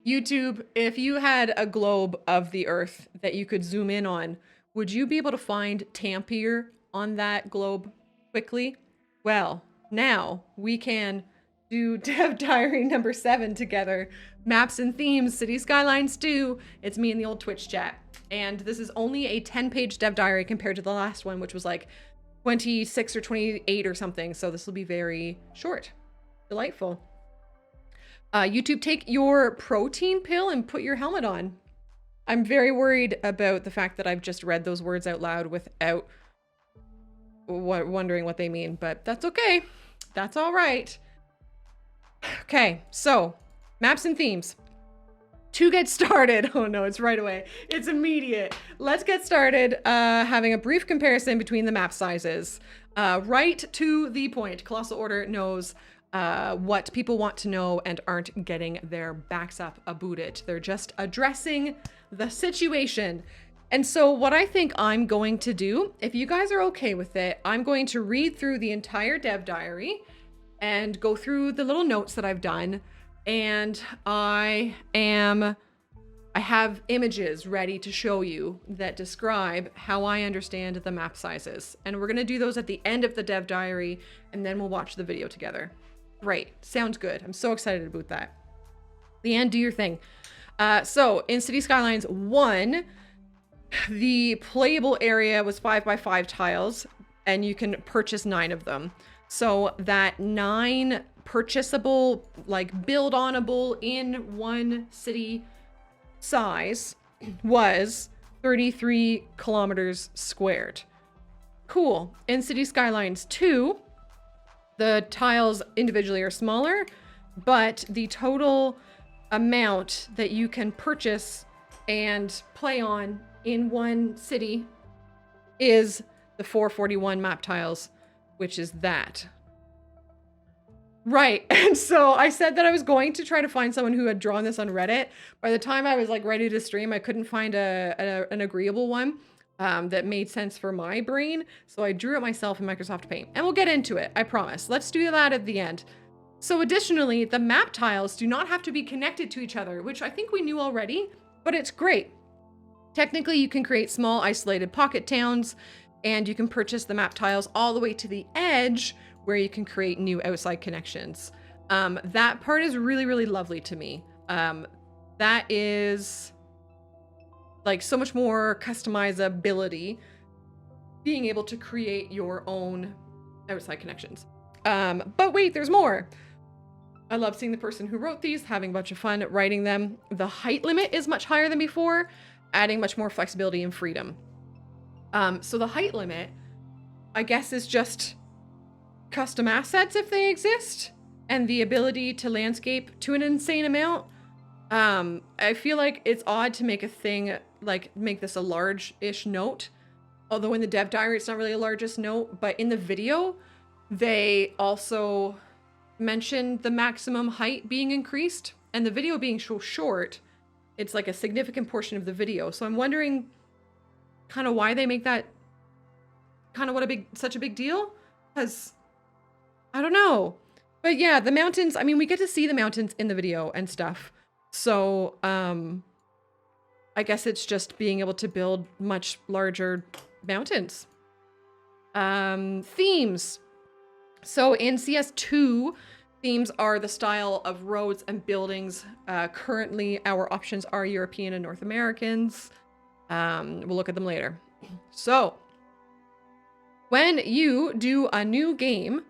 YouTube, if you had a globe of the Earth that you could zoom in on, would you be able to find Tampier on that globe quickly? Well, now we can do Dev Diary number 7 together. Maps and themes, City Skylines II. It's me in the old Twitch chat. And this is only a 10-page Dev Diary compared to the last one, which was like 26 or 28 or something. So this will be very short. Delightful. YouTube, take your protein pill and put your helmet on. I'm very worried about the fact that I've just read those words out loud without wondering what they mean, but that's okay. That's all right. Okay, so maps and themes. To get started, oh no, it's right away. It's immediate. Let's get started having a brief comparison between the map sizes. Right to the point. Colossal Order knows what people want to know and aren't getting their backs up about it. They're just addressing the situation. And so what I think I'm going to do, if you guys are okay with it, I'm going to read through the entire Dev Diary and go through the little notes that I've done. And I have images ready to show you that describe how I understand the map sizes. And we're gonna do those at the end of the Dev Diary, and then we'll watch the video together. Great, sounds good. I'm so excited about that. Leanne, do your thing. So in City Skylines 1, the playable area was 5x5 tiles, and you can purchase 9 of them. So that 9 purchasable, like build-onable in one city size was 33 kilometers squared. Cool. In City Skylines 2, the tiles individually are smaller, but the total amount that you can purchase and play on in one city is the 441 map tiles, which is that. Right, and so I said that I was going to try to find someone who had drawn this on Reddit. By the time I was like ready to stream, I couldn't find an agreeable one that made sense for my brain. So I drew it myself in Microsoft Paint, and we'll get into it, I promise. Let's do that at the end. So additionally, the map tiles do not have to be connected to each other, which I think we knew already, but it's great. Technically, you can create small isolated pocket towns, and you can purchase the map tiles all the way to the edge where you can create new outside connections. That part is really, really lovely to me. That is like so much more customizability, being able to create your own outside connections. But wait, there's more. I love seeing the person who wrote these, having a bunch of fun writing them. The height limit is much higher than before, adding much more flexibility and freedom. So the height limit, I guess, is just custom assets if they exist, and the ability to landscape to an insane amount. I feel like it's odd to make a thing, like make this a large-ish note, although in the Dev Diary it's not really a largest note, but in the video they also mentioned the maximum height being increased, and the video being so short, it's like a significant portion of the video. So I'm wondering kind of why they make that kind of such a big deal, because I don't know. But yeah, the mountains, I mean, we get to see the mountains in the video and stuff. So I guess it's just being able to build much larger mountains. Themes. So in CS2, themes are the style of roads and buildings. Currently, our options are European and North Americans. We'll look at them later. So when you do a new game,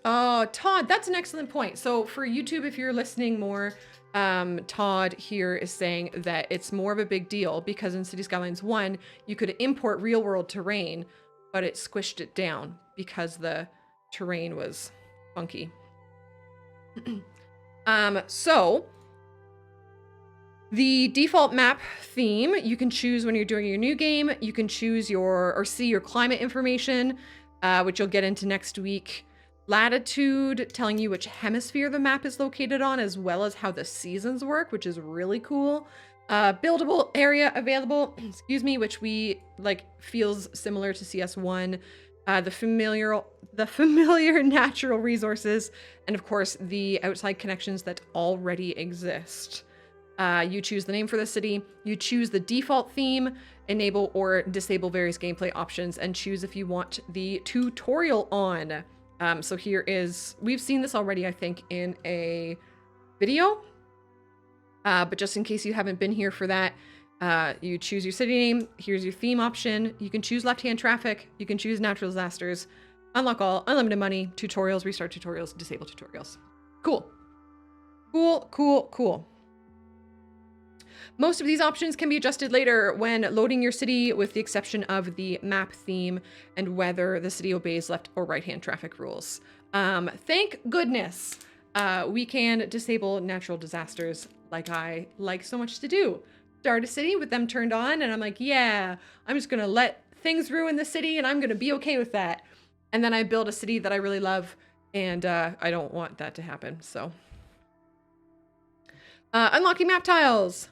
Todd, that's an excellent point. So for YouTube, if you're listening more, Todd here is saying that it's more of a big deal because in City Skylines 1, you could import real world terrain, but it squished it down because the terrain was funky. So the default map theme, you can choose when you're doing your new game. You can choose or see your climate information, which you'll get into next week. Latitude, telling you which hemisphere the map is located on, as well as how the seasons work, which is really cool. Buildable area available, excuse me, which we like feels similar to CS1. The the familiar natural resources, and of course, the outside connections that already exist. You choose the name for the city, you choose the default theme, enable or disable various gameplay options, and choose if you want the tutorial on. So here is, we've seen this already, I think, in a video, but just in case you haven't been here for that, you choose your city name, here's your theme option, you can choose left-hand traffic, you can choose natural disasters, unlock all, unlimited money, tutorials, restart tutorials, disable tutorials. Cool. Cool, cool, cool. Most of these options can be adjusted later when loading your city, with the exception of the map theme and whether the city obeys left or right-hand traffic rules. Thank goodness we can disable natural disasters like I like so much to do. Start a city with them turned on and I'm like, yeah, I'm just gonna let things ruin the city and I'm gonna be okay with that. And then I build a city that I really love and I don't want that to happen, so. Unlocking map tiles.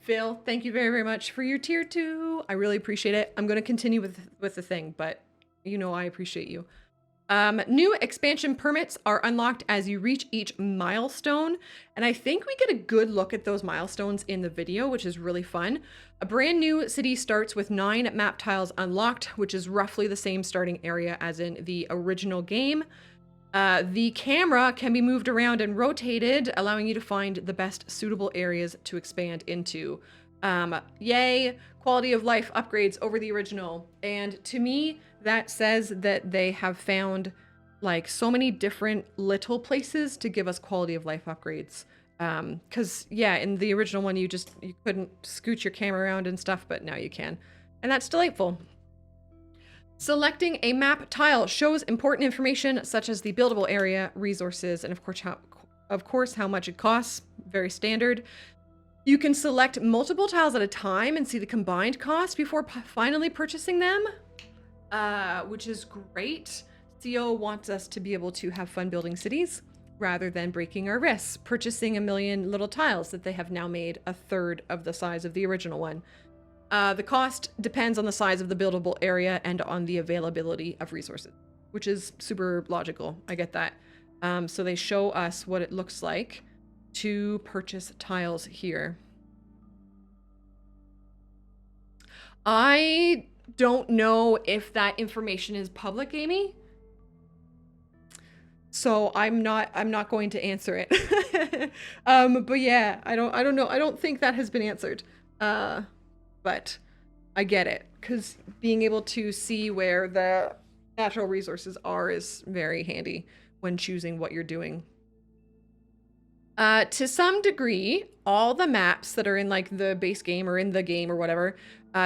Phil, thank you very, very much for your tier 2. I really appreciate it. I'm going to continue with the thing, but you know I appreciate you. New expansion permits are unlocked as you reach each milestone, and I think we get a good look at those milestones in the video, which is really fun. A brand new city starts with 9 map tiles unlocked, which is roughly the same starting area as in the original game. The camera can be moved around and rotated, allowing you to find the best suitable areas to expand into. Yay, quality of life upgrades over the original. And to me, that says that they have found like so many different little places to give us quality of life upgrades. Cause yeah, in the original one, you couldn't scoot your camera around and stuff, but now you can. And that's delightful. Selecting a map tile shows important information such as the buildable area, resources, and of course how much it costs. Very standard. You can select multiple tiles at a time and see the combined cost before finally purchasing them, which is great. CO wants us to be able to have fun building cities rather than breaking our wrists, purchasing a million little tiles that they have now made a third of the size of the original one. The cost depends on the size of the buildable area and on the availability of resources, which is super logical. I get that. So they show us what it looks like to purchase tiles here. I don't know if that information is public, Amy. So I'm not going to answer it. But yeah, I don't know. I don't think that has been answered. But I get it, because being able to see where the natural resources are is very handy when choosing what you're doing. To some degree, all the maps that are in like the base game or in the game or whatever,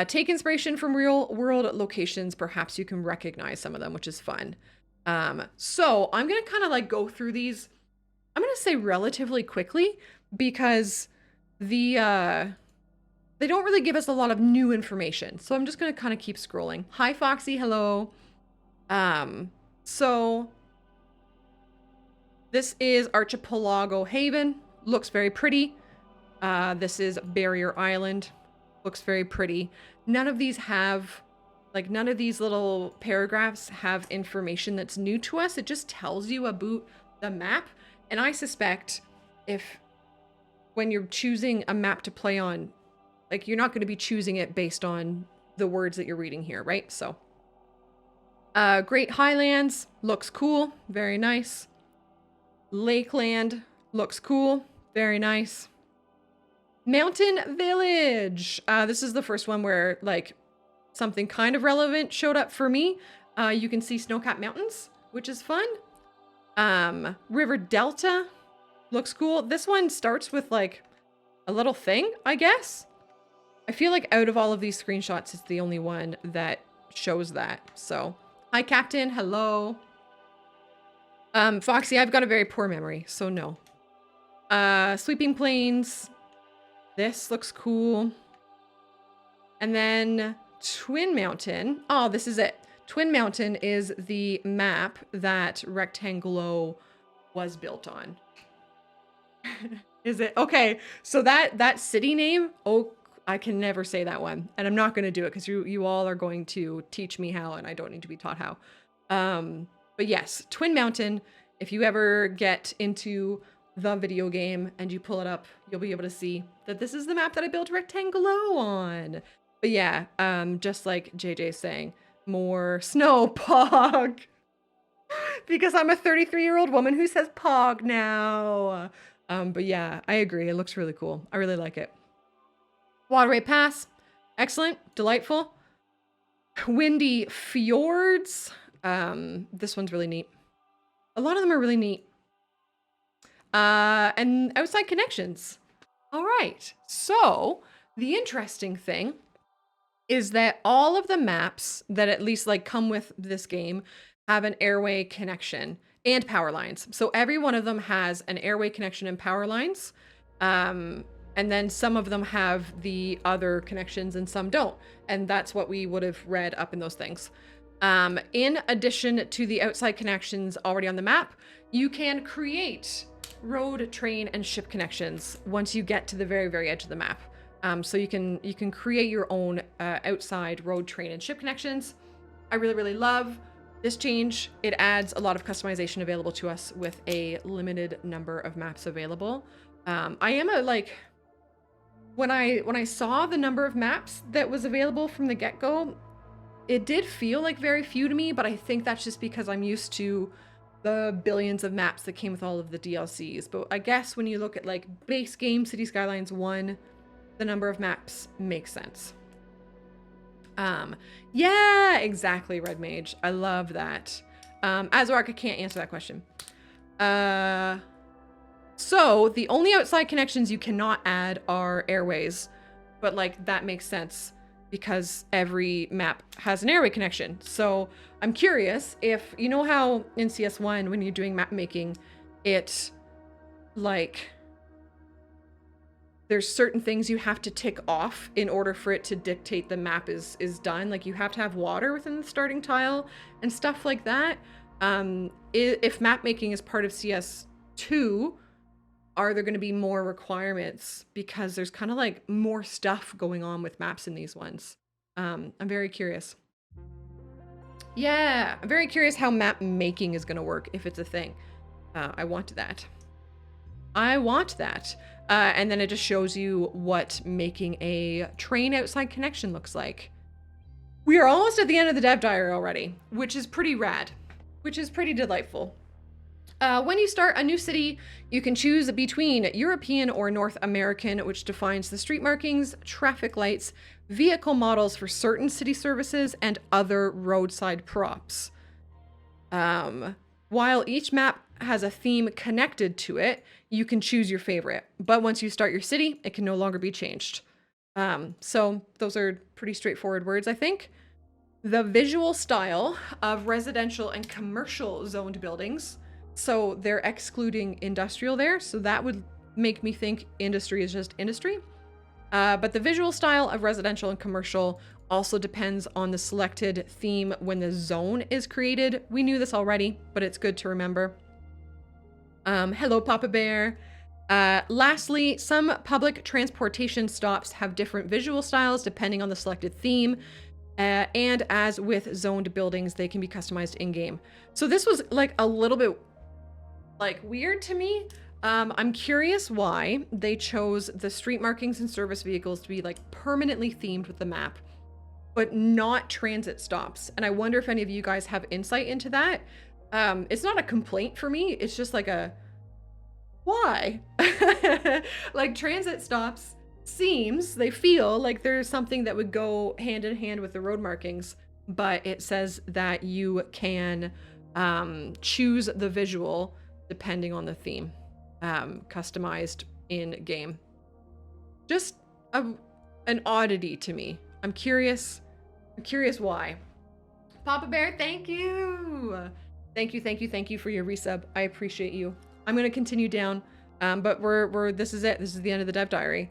take inspiration from real world locations. Perhaps you can recognize some of them, which is fun. So I'm going to kind of like go through these, I'm going to say relatively quickly, because they don't really give us a lot of new information. So I'm just going to kind of keep scrolling. Hi, Foxy. Hello. So this is Archipelago Haven. Looks very pretty. This is Barrier Island. Looks very pretty. None of these have, like, none of these little paragraphs have information that's new to us. It just tells you about the map. And I suspect when you're choosing a map to play on, like, you're not going to be choosing it based on the words that you're reading here, right? So, Great Highlands looks cool. Very nice. Lakeland looks cool. Very nice. Mountain Village. This is the first one where, like, something kind of relevant showed up for me. You can see snow-capped mountains, which is fun. River Delta looks cool. This one starts with, like, a little thing, I guess. I feel like out of all of these screenshots, it's the only one that shows that. So, hi, Captain. Hello. Foxy, I've got a very poor memory, so no. Sweeping Plains. This looks cool. And then Twin Mountain. Oh, this is it. Twin Mountain is the map that Rectanglo was built on. Is it? Okay, so that city name, oh, I can never say that one. And I'm not going to do it because you all are going to teach me how, and I don't need to be taught how. But yes, Twin Mountain, if you ever get into the video game and you pull it up, you'll be able to see that this is the map that I built Rectanglo on. But yeah, just like JJ's saying, more snow pog. Because I'm a 33-year-old woman who says pog now. But yeah, I agree. It looks really cool. I really like it. Waterway Pass. Excellent. Delightful. Windy Fjords. This one's really neat. A lot of them are really neat. And outside connections. All right. So the interesting thing is that all of the maps that at least like come with this game have an airway connection and power lines. So every one of them has an airway connection and power lines. And then some of them have the other connections and some don't. And that's what we would have read up in those things. In addition to the outside connections already on the map, you can create road, train, and ship connections once you get to the very, very edge of the map. So you can create your own outside road, train, and ship connections. I really, really love this change. It adds a lot of customization available to us with a limited number of maps available. I am when I saw the number of maps that was available from the get-go, it did feel like very few to me, but I think that's just because I'm used to the billions of maps that came with all of the DLCs. But I guess when you look at like base game City Skylines 1, the number of maps makes sense. Yeah, exactly, Red Mage. I love that. Azark, I can't answer that question. So the only outside connections you cannot add are airways, but like that makes sense because every map has an airway connection. So I'm curious if, you know how in CS1 when you're doing map making, it like there's certain things you have to tick off in order for it to dictate the map is done. Like you have to have water within the starting tile and stuff like that. If map making is part of CS2, are there going to be more requirements? Because there's kind of like more stuff going on with maps in these ones. I'm very curious. Yeah, I'm very curious how map making is going to work, if it's a thing. I want that. I want that. And then it just shows you what making a train outside connection looks like. We are almost at the end of the dev diary already, which is pretty rad, which is pretty delightful. When you start a new city, you can choose between European or North American, which defines the street markings, traffic lights, vehicle models for certain city services, and other roadside props. While each map has a theme connected to it, you can choose your favorite. But once you start your city, it can no longer be changed. So those are pretty straightforward words, I think. The visual style of residential and commercial zoned buildings. So they're excluding industrial there. So that would make me think industry is just industry. But the visual style of residential and commercial also depends on the selected theme when the zone is created. We knew this already, but it's good to remember. Hello, Papa Bear. Lastly, some public transportation stops have different visual styles depending on the selected theme. And as with zoned buildings, they can be customized in-game. So this was like a little bit like weird to me. I'm curious why they chose the street markings and service vehicles to be like permanently themed with the map, but not transit stops. And I wonder if any of you guys have insight into that. It's not a complaint for me. It's just like a, why? Like transit stops they feel like there's something that would go hand in hand with the road markings, but it says that you can choose the visual depending on the theme, customized in game. Just an oddity to me. I'm curious why. Papa Bear, thank you. Thank you for your resub. I appreciate you. I'm going to continue down, but this is it. This is the end of the dev diary.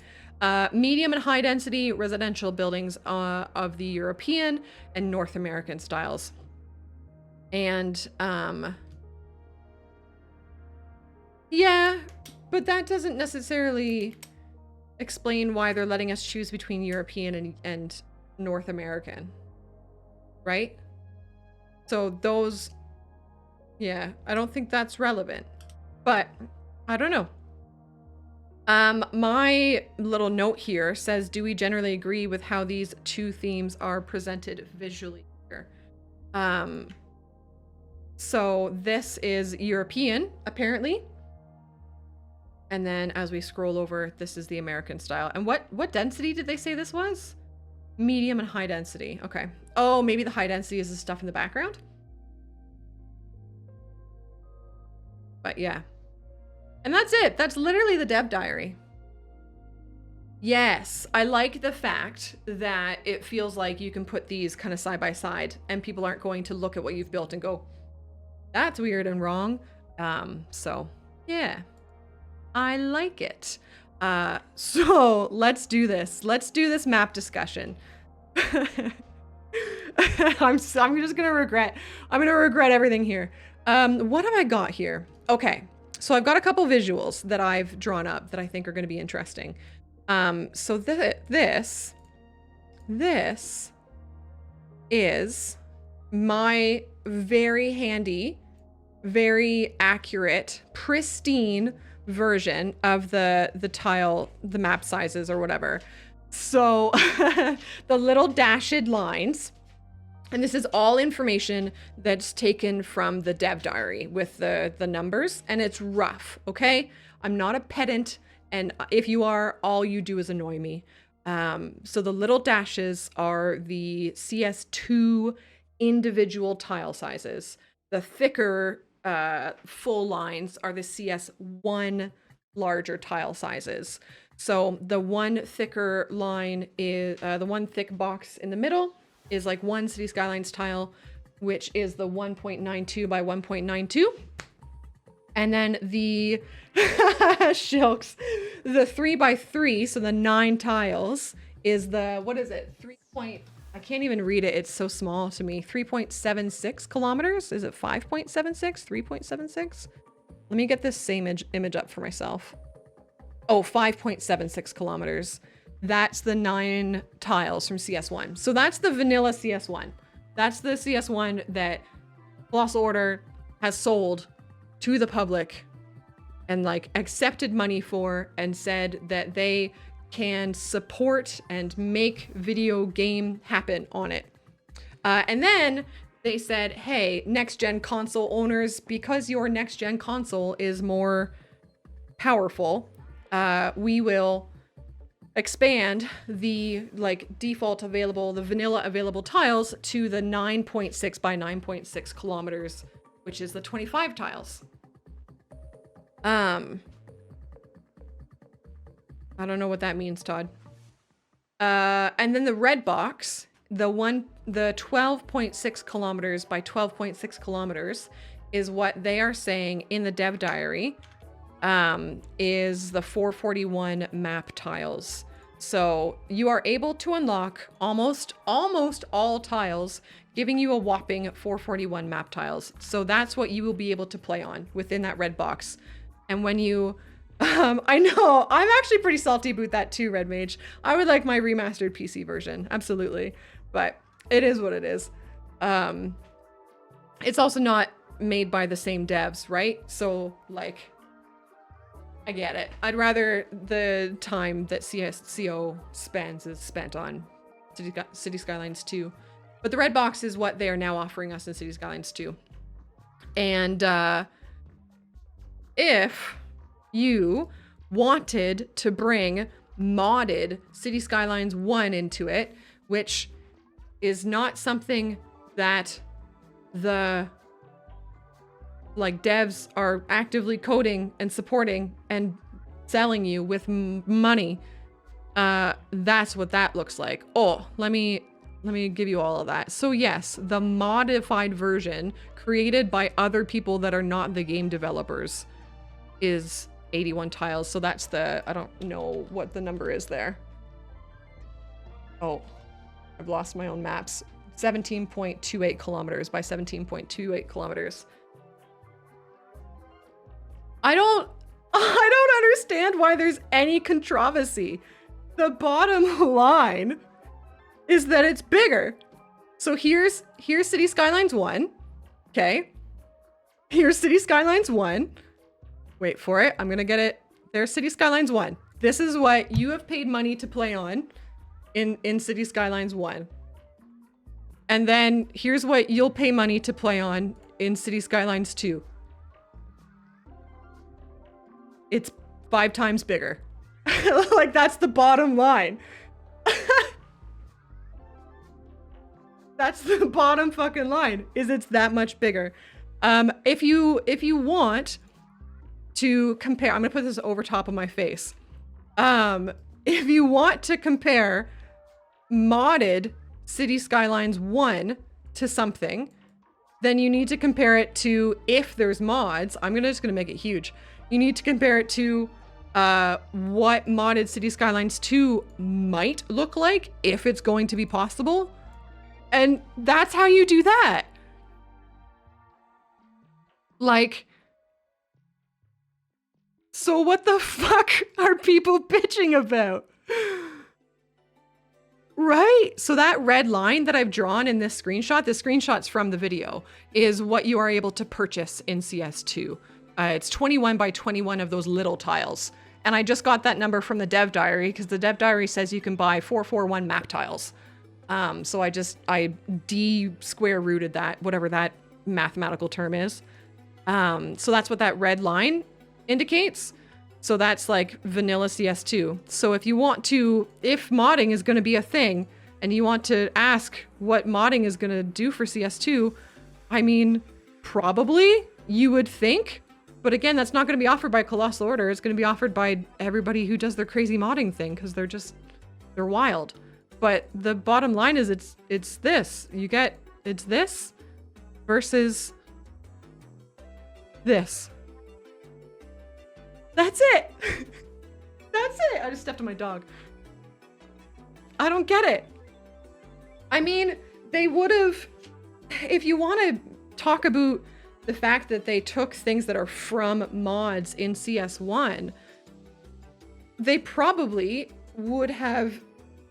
Medium and high density residential buildings of the European and North American styles. And yeah, but that doesn't necessarily explain why they're letting us choose between European and North American, right? So those, yeah, I don't think that's relevant, but I don't know. My little note here says, do we generally agree with how these two themes are presented visually here? So this is European, apparently. And then as we scroll over, this is the American style. And what density did they say this was? Medium and high density. Okay. Oh, maybe the high density is the stuff in the background? But yeah. And that's it. That's literally the dev diary. Yes, I like the fact that it feels like you can put these kind of side by side and people aren't going to look at what you've built and go, that's weird and wrong. So yeah, I like it. So let's do this. Let's do this map discussion. I'm just gonna regret. I'm gonna regret everything here. What have I got here? Okay, so I've got a couple visuals that I've drawn up that I think are going to be interesting. So this is my very handy, very accurate, pristine version of the tile, the map sizes or whatever. So the little dashed lines, and this is all information that's taken from the dev diary with the numbers, and it's rough, okay? I'm not a pedant, and if you are, all you do is annoy me. So the little dashes are the CS2 individual tile sizes. The thicker full lines are the CS1 larger tile sizes. So the one thicker line is, the one thick box in the middle is like one City Skylines tile, which is the 1.92 by 1.92. And then the shilks, the 3x3, so the 9 tiles is the, what is it? I can't even read it. It's so small to me. 3.76 kilometers. Is it 5.76? 3.76? Let me get this same image up for myself. Oh, 5.76 kilometers. That's the 9 tiles from CS1. So that's the vanilla CS1. That's the CS1 that Colossal Order has sold to the public and like accepted money for and said that they can support and make video game happen on it. And then they said, hey, next gen console owners, because your next gen console is more powerful, we will expand the like default available, the vanilla available tiles to the 9.6 by 9.6 kilometers, which is the 25 tiles. I don't know what that means, Todd. And then the red box, the 12.6 kilometers by 12.6 kilometers is what they are saying in the dev diary, is the 441 map tiles. So you are able to unlock almost all tiles, giving you a whopping 441 map tiles. So that's what you will be able to play on within that red box. And when you, I know, I'm actually pretty salty about that too, Red Mage. I would like my remastered PC version, absolutely. But it is what it is. It's also not made by the same devs, right? So like, I get it. I'd rather the time that CSCO spends is spent on City Skylines 2. But the red box is what they are now offering us in City Skylines 2. And if you wanted to bring modded City Skylines 1 into it, which is not something that the like devs are actively coding and supporting and selling you with money, that's what that looks like. Oh, let me give you all of that. So yes, the modified version created by other people that are not the game developers is 81 tiles. So that's the, I don't know what the number is there. Oh, I've lost my own maps. 17.28 kilometers by 17.28 kilometers. I don't understand why there's any controversy. The bottom line is that it's bigger. So here's City Skylines 1. Okay. Here's City Skylines 1. Wait for it. I'm going to get it. There's City Skylines 1. This is what you have paid money to play on in City Skylines 1. And then here's what you'll pay money to play on in City Skylines 2. It's 5 times bigger. Like, that's the bottom line. That's the bottom fucking line, is it's that much bigger. If you want to compare, I'm gonna put this over top of my face. If you want to compare modded City Skylines 1 to something, then you need to compare it to, if there's mods, I'm just gonna make it huge. You need to compare it to what modded City Skylines 2 might look like, if it's going to be possible. And that's how you do that. Like, so what the fuck are people bitching about? Right? So that red line that I've drawn in this screenshot's from the video, is what you are able to purchase in CS2. It's 21 by 21 of those little tiles. And I just got that number from the dev diary, because the dev diary says you can buy 441 map tiles. So I square rooted that, whatever that mathematical term is. So that's what that red line indicates. So that's like vanilla CS2. So if you want to, if modding is going to be a thing, and you want to ask what modding is going to do for CS2, I mean, probably you would think, but again, that's not going to be offered by Colossal Order. It's going to be offered by everybody who does their crazy modding thing, because they're wild. But the bottom line is it's this. It's this versus this. That's it. That's it. I just stepped on my dog. I don't get it. I mean, they would have, if you want to talk about the fact that they took things that are from mods in CS1, they probably would have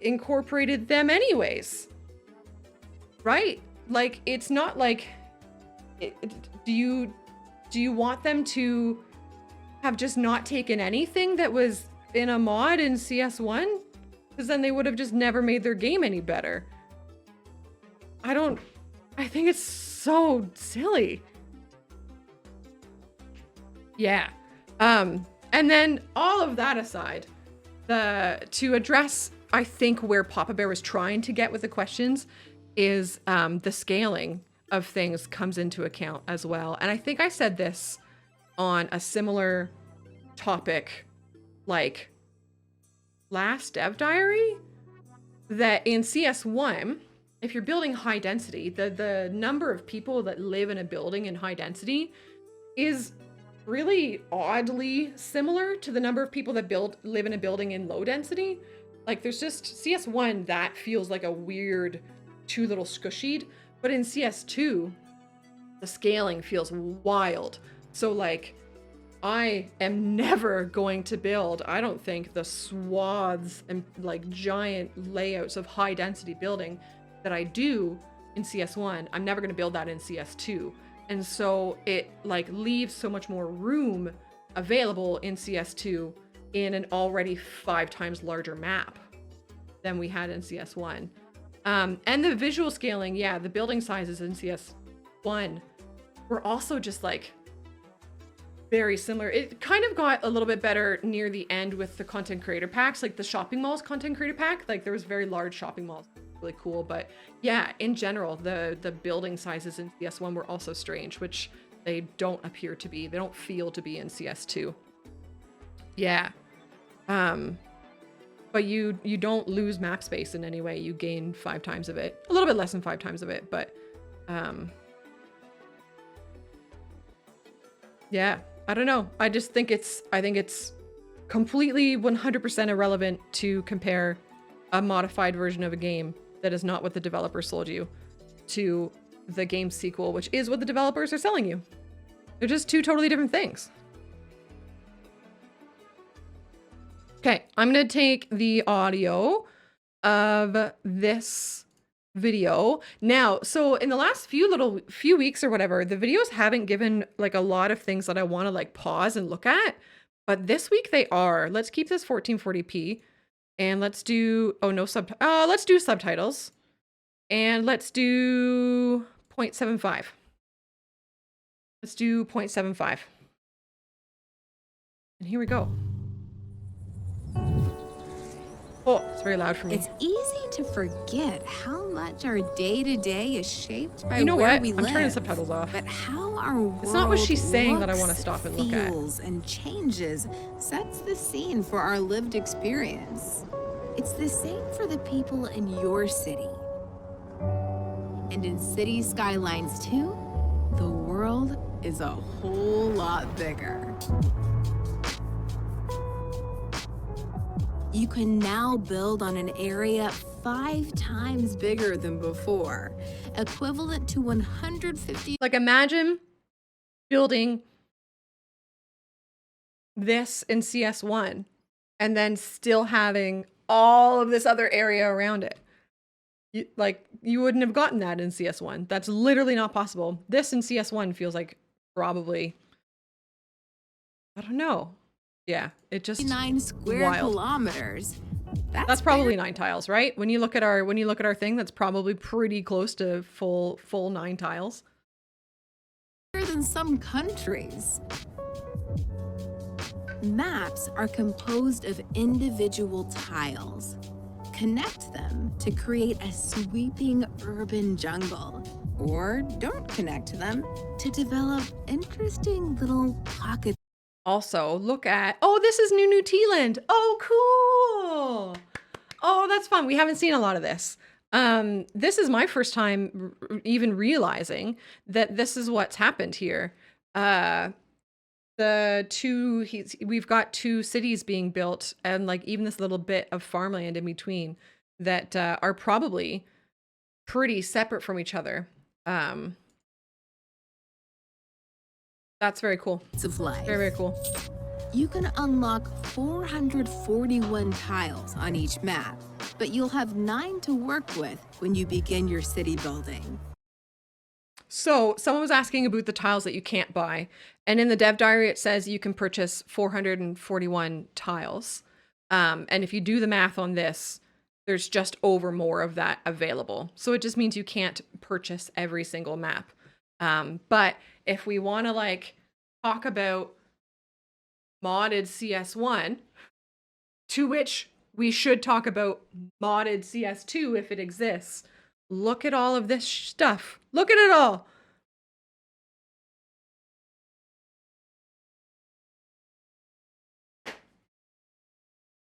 incorporated them anyways, right? Like, it's not like, do you want them to have just not taken anything that was in a mod in CS1? Because then they would have just never made their game any better. I think it's so silly. Yeah. And then all of that aside, to address, I think, where Papa Bear was trying to get with the questions is the scaling of things comes into account as well. And I think I said this on a similar topic, like last dev diary, that in CS1, if you're building high density, the number of people that live in a building in high density is really oddly similar to the number of people that live in a building in low density. Like, there's just CS1 that feels like a weird too little squishied, but in CS2 the scaling feels wild. So like, I am never going to build, I don't think, the swaths and like giant layouts of high density building that I do in CS1. I'm never going to build that in CS2. And so it like leaves so much more room available in CS2 in an already 5 times larger map than we had in CS1. And the visual scaling, yeah, the building sizes in CS1 were also just like very similar. It kind of got a little bit better near the end with the content creator packs, like the shopping malls content creator pack. Like, there was very large shopping malls, really cool. But yeah, in general, the building sizes in CS1 were also strange, which they don't appear to be. They don't feel to be in CS2. Yeah. But you don't lose map space in any way. You gain 5 times of it. A little bit less than 5 times of it, but yeah, I don't know. I think it's completely 100% irrelevant to compare a modified version of a game that is not what the developer sold you to the game sequel, which is what the developers are selling you. They're just 2 totally different things. Okay, I'm gonna take the audio of this video. Now, so in the last few weeks or whatever, the videos haven't given like a lot of things that I want to like pause and look at, but this week they are. Let's keep this 1440p and let's do, oh no, let's do subtitles and let's do 0.75. Let's do 0.75. And here we go. Oh, it's very loud for me. It's easy to forget how much our day-to-day is shaped by you know where what? we live. I'm turning the subtitles off. But how our world It's not what she's saying that I looks, want to stop and look at. feels, and changes sets the scene for our lived experience. It's the same for the people in your city. And in City Skylines II, the world is a whole lot bigger. You can now build on an area 5 times bigger than before, equivalent to 150. Like imagine building this in CS1 and then still having all of this other area around it. You wouldn't have gotten that in CS1. That's literally not possible. This in CS1 feels like probably, I don't know. Yeah, it just 9 square wild. kilometers. That's probably 9 tiles, right? When you look at our thing, that's probably pretty close to full 9 tiles. Bigger than some countries. Maps are composed of individual tiles. Connect them to create a sweeping urban jungle, or don't connect them to develop interesting little pockets. Also, look at, oh, this is New Tealand. Oh, cool. Oh, that's fun. We haven't seen a lot of this. This is my first time even realizing that this is what's happened here. We've got 2 cities being built and like even this little bit of farmland in between that are probably pretty separate from each other. That's very cool. Of life. Very, very cool. You can unlock 441 tiles on each map, but you'll have 9 to work with when you begin your city building. So someone was asking about the tiles that you can't buy. And in the dev diary, it says you can purchase 441 tiles. And if you do the math on this, there's just over more of that available. So it just means you can't purchase every single map. But if we want to like talk about modded CS1, to which we should talk about modded CS2 if it exists, look at all of this stuff. Look at it all.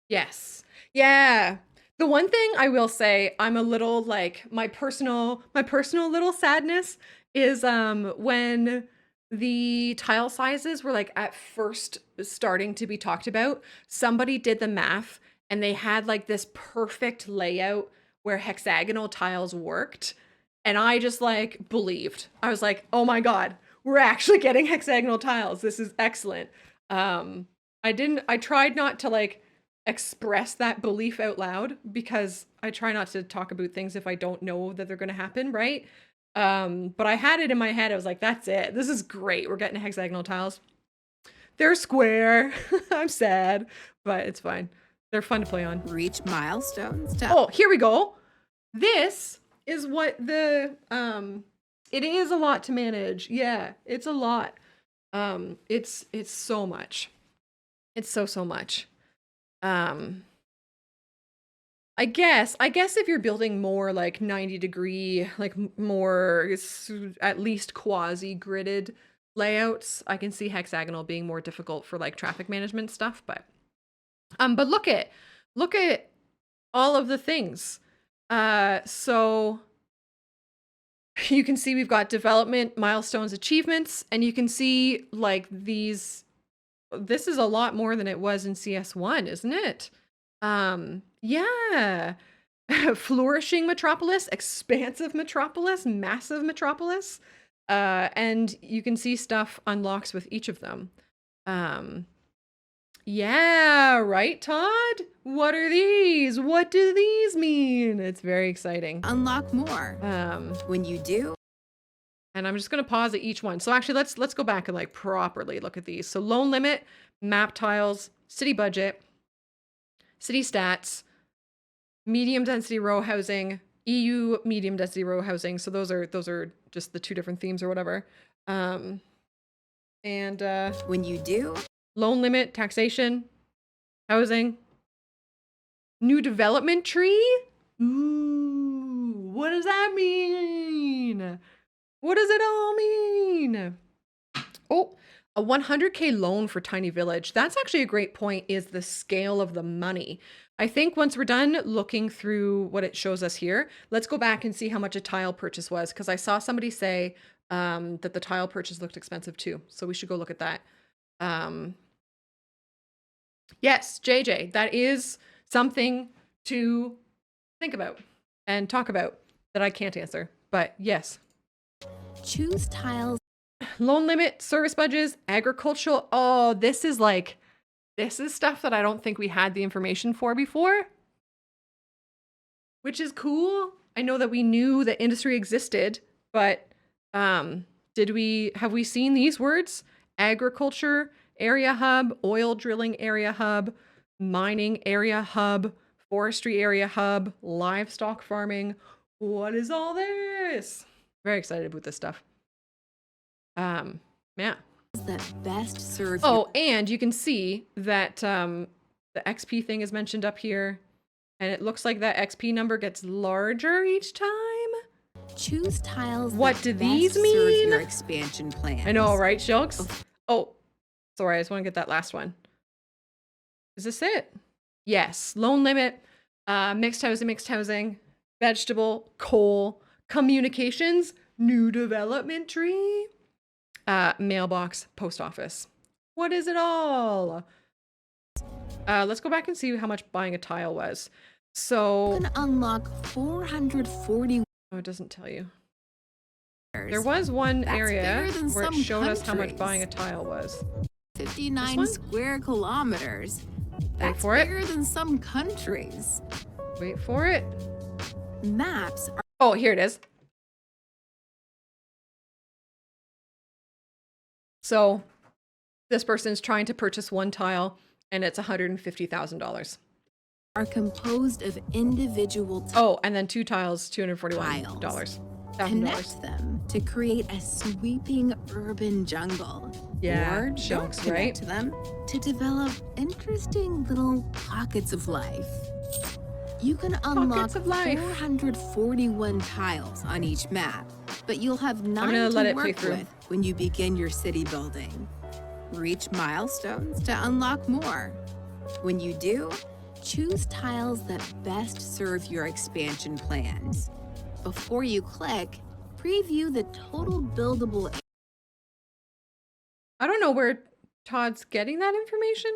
Yes. Yeah. The one thing I will say, I'm a little like my personal little sadness is when the tile sizes were like at first starting to be talked about, somebody did the math and they had like this perfect layout where hexagonal tiles worked. And I just like believed. I was like, oh my God, we're actually getting hexagonal tiles. This is excellent. I tried not to like express that belief out loud because I try not to talk about things if I don't know that they're going to happen, right? But I had it in my head. I was like, that's it. This is great. We're getting hexagonal tiles. They're square. I'm sad, but it's fine. They're fun to play on. Reach milestones. Oh, here we go. This is what the, it is a lot to manage. Yeah, it's a lot. It's so much. It's so much. I guess if you're building more like 90-degree, like more at least quasi gridded layouts, I can see hexagonal being more difficult for like traffic management stuff, but look at all of the things. So you can see we've got development, milestones, achievements, and you can see like this is a lot more than it was in CS1, isn't it? Yeah. Flourishing metropolis, expansive metropolis, massive metropolis. And you can see stuff unlocks with each of them. Yeah, right, Todd? What are these? What do these mean? It's very exciting. Unlock more. When you do, And I'm just going to pause at each one. So actually, let's go back and like properly look at these. So loan limit, map tiles, city budget, city stats, medium density row housing, EU medium density row housing. So those are just the two different themes or whatever. And when you do, loan limit, taxation, housing, new development tree. Ooh, what does that mean? What does it all mean? Oh, a 100K loan for tiny village. That's actually a great point, is the scale of the money. I think once we're done looking through what it shows us here, let's go back and see how much a tile purchase was, because I saw somebody say that the tile purchase looked expensive too. So we should go look at that. Yes, JJ, that is something to think about and talk about that I can't answer, but yes. choose tiles. Loan limit, service budgets, agricultural. Oh, this is stuff that I don't think we had the information for before, which is cool. I know that we knew that industry existed, but have we seen these words? Agriculture area hub, oil drilling area hub, mining area hub, forestry area hub, livestock farming. What is all this? Very excited about this stuff. Yeah. That best serve. Oh, and you can see that the XP thing is mentioned up here, and it looks like that XP number gets larger each time. Choose tiles. What do these serve mean? your expansion plan. I know, right, Shulks? Oh, sorry, I just want to get that last one. Is this it? Yes. Loan limit, mixed housing, vegetable, coal, communications, new development tree, mailbox, post office. What is it all? Let's go back and see how much buying a tile was. So you can unlock 440. Oh, it doesn't tell you. There was one area where it showed us how much buying a tile was. 59 square kilometers. That's for it. bigger than some countries. Wait for it. Maps are Oh, here it is. So this person's trying to purchase one tile, and it's $150,000. composed of individual Oh, and then two tiles, $241. tiles. $1,000. Connect them to create a sweeping urban jungle. Yeah, or chunks, don't right? connect them to develop interesting little pockets of life. You can unlock Pockets of life. 441 tiles on each map, but you'll have 9 gonna let to it play work through. with when you begin your city building. Reach milestones to unlock more. When you do, choose tiles that best serve your expansion plans. Before you click, preview the total buildable. I don't know where Todd's getting that information.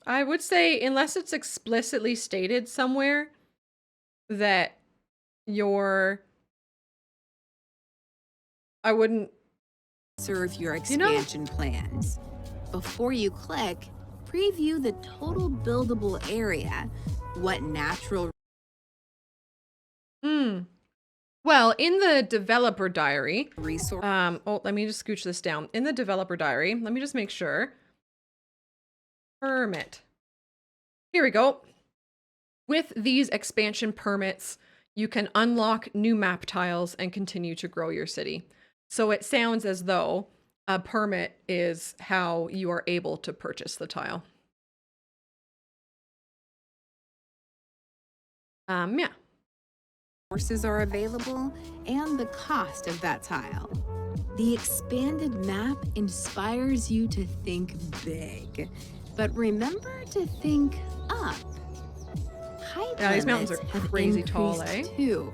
I would say, unless it's explicitly stated somewhere that I wouldn't Serve your expansion plans. Before you click, preview the total buildable area. What natural Well, in the developer diary, resource let me just scooch this down. In the developer diary, let me just make sure. Permit. Here we go. With these expansion permits, you can unlock new map tiles and continue to grow your city. So it sounds as though a permit is how you are able to purchase the tile. Yeah. resources are available and the cost of that tile. The expanded map inspires you to think big, but remember to think up. Height Yeah, these mountains limits are have crazy tall, increased eh? too,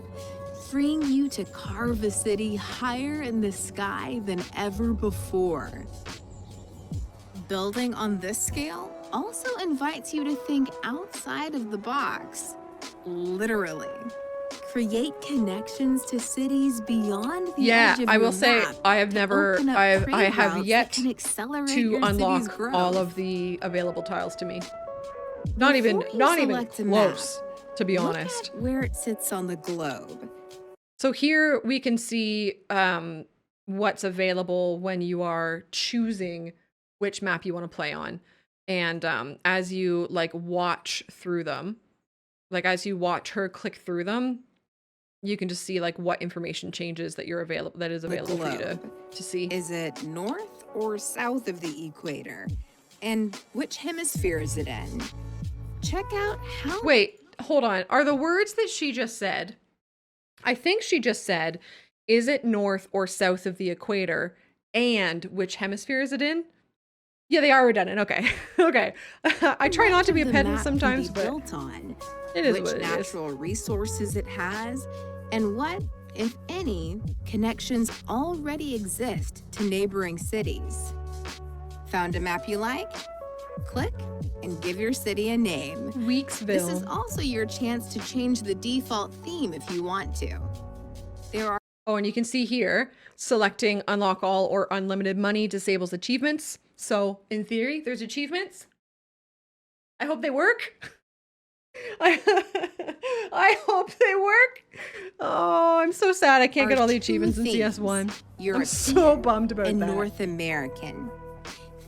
freeing you to carve a city higher in the sky than ever before. Building on this scale also invites you to think outside of the box, literally. Create connections to cities beyond the Yeah, edge of I your will say map I have to never, open up I trade have routes yet that can accelerate to your city's unlock all growth. of the available tiles to me. Before you Not even select a map, close, to be look honest. at where it sits on the globe. So here we can see what's available when you are choosing which map you want to play on. And as you like watch through them, like as you watch her click through them, you can just see like what information changes that is available for you to see. Is it north or south of the equator? And which hemisphere is it in? Check out how... Wait, hold on. Are the words that she just said, I think she just said, is it north or south of the equator? And which hemisphere is it in? Yeah, they are redundant. Okay. Okay. I try not to be a pedant sometimes, but built on, it is which what it is. natural resources it has, and what, if any, connections already exist to neighboring cities. Found a map you like? Click and give your city a name. Weeksville. This is also your chance to change the default theme if you want to. There are... Oh, and you can see here, selecting unlock all or unlimited money disables achievements. So in theory, there's achievements. I hope they work. I hope they work. Oh, I'm so sad I can't get all the achievements in CS1. I'm so bummed about that. North American.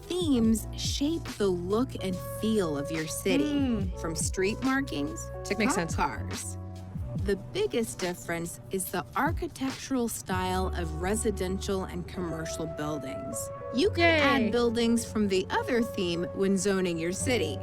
Themes shape the look and feel of your city, from street markings to cop cars. The biggest difference is the architectural style of residential and commercial buildings. You can add buildings from the other theme when zoning your city.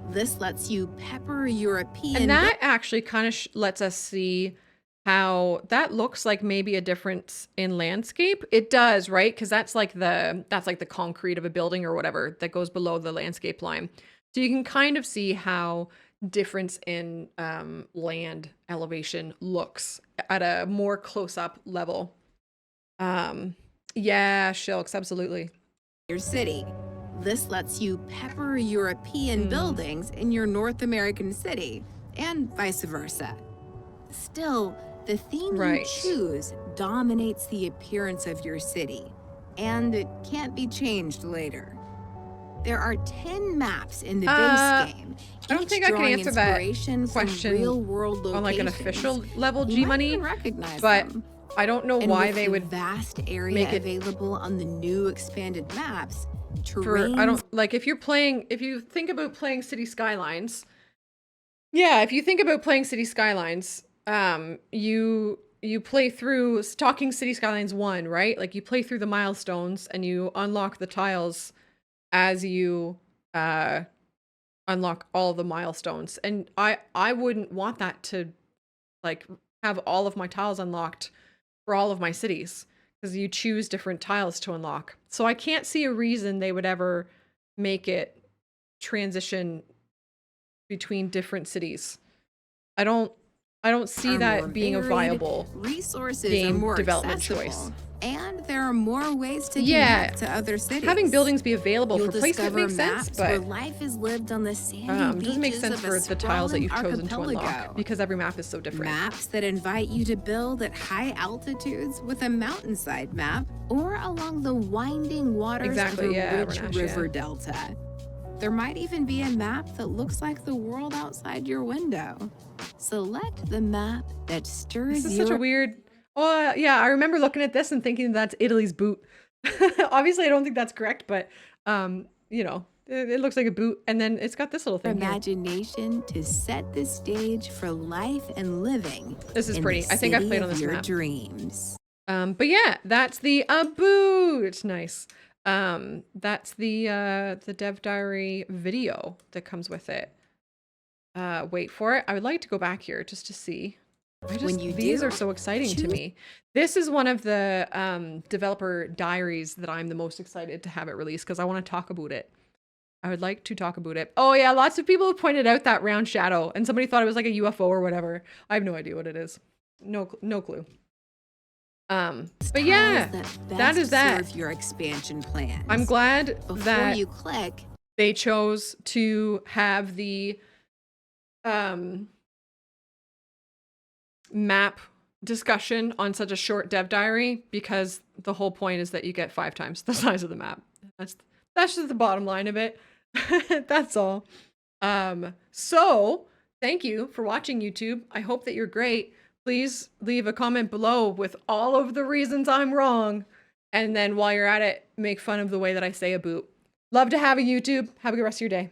This lets you pepper European... And that actually kind of lets us see how that looks like maybe a difference in landscape. It does, right? Because that's like the concrete of a building or whatever that goes below the landscape line. So you can kind of see how difference in land elevation looks at a more close-up level. Yeah, Shilks, absolutely. Your city. This lets you pepper European buildings in your North American city, and vice versa. Still, the theme you choose dominates the appearance of your city, and it can't be changed later. There are 10 maps in the base game. I don't think I can answer that question real-world on like an official level, G-Money, but I don't know why they would vast area make it available on the new expanded maps. I don't like if you think about playing City Skylines. Yeah, if you think about playing City Skylines, you play through Talking City Skylines 1, right? Like you play through the milestones and you unlock the tiles as you unlock all the milestones. And I wouldn't want that to like have all of my tiles unlocked for all of my cities, because you choose different tiles to unlock. So I can't see a reason they would ever make it transition between different cities. I don't see that being a viable game development choice. And there are more ways to connect to other cities. Having buildings be available for placement makes maps sense, where but life is lived on the sandy doesn't make sense for the tiles that you've chosen to archipelago. unlock, because every map is so different. Maps that invite you to build at high altitudes with a mountainside map, or along the winding waters of a rich river delta. There might even be a map that looks like the world outside your window. Select the map that stirs This is such a weird... Oh, yeah, I remember looking at this and thinking that's Italy's boot. Obviously, I don't think that's correct, but, you know, it looks like a boot. And then it's got this little thing imagination to set the stage for life and living. This is pretty. I think I've played on this map. Dreams. But yeah, that's the boot. Nice. That's the Dev Diary video that comes with it. Wait for it. I would like to go back here just to see. These are so exciting to me. This is one of the Developer Diaries that I'm the most excited to have it released, because I want to talk about it. I would like to talk about it. Oh yeah, lots of people have pointed out that round shadow, and somebody thought it was like a UFO or whatever. I have no idea what it is. No clue. But yeah, that is that. Your expansion plans. I'm glad that you click, they chose to have the map discussion on such a short dev diary, because the whole point is that you get 5 times the size of the map. That's just the bottom line of it. That's all. So thank you for watching, YouTube. I hope that you're great. Please leave a comment below with all of the reasons I'm wrong. And then while you're at it, make fun of the way that I say a boot. Love to have a YouTube. Have a good rest of your day.